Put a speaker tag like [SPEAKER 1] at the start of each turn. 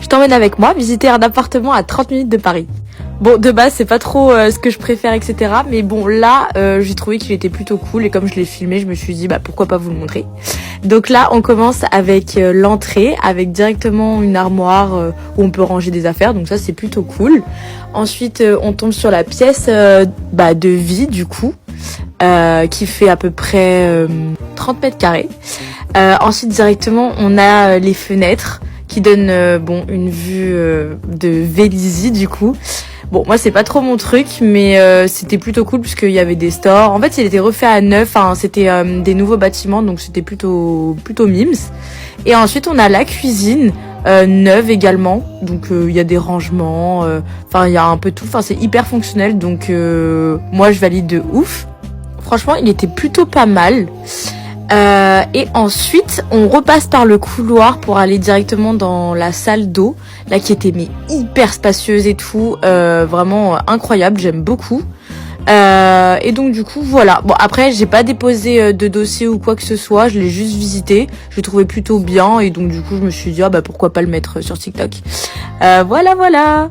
[SPEAKER 1] t'emmène avec moi visiter un appartement à 30 minutes de Paris. Bon, de base, c'est pas trop ce que je préfère, etc. Mais bon, là, j'ai trouvé qu'il était plutôt cool. Et comme je l'ai filmé, je me suis dit, bah pourquoi pas vous le montrer. Donc là, on commence avec l'entrée, avec directement une armoire où on peut ranger des affaires. Donc ça, c'est plutôt cool. Ensuite, on tombe sur la pièce de vie, du coup, qui fait à peu près 30 mètres carrés. Ensuite, directement, on a les fenêtres qui donnent une vue de Vélizy, du coup. Bon, moi c'est pas trop mon truc, mais c'était plutôt cool puisqu'il y avait des stores. En fait, il était refait à neuf, hein, c'était des nouveaux bâtiments, donc c'était plutôt mimes. Et ensuite, on a la cuisine neuve également, donc il y a des rangements, il y a un peu tout. Enfin, c'est hyper fonctionnel, donc moi je valide de ouf. Franchement, il était plutôt pas mal. Et ensuite, on repasse par le couloir pour aller directement dans la salle d'eau, là qui était hyper spacieuse et tout, vraiment incroyable, j'aime beaucoup. Et donc du coup voilà. Bon après j'ai pas déposé de dossier ou quoi que ce soit, je l'ai juste visité, je l'ai trouvé plutôt bien et donc du coup je me suis dit pourquoi pas le mettre sur TikTok. Voilà.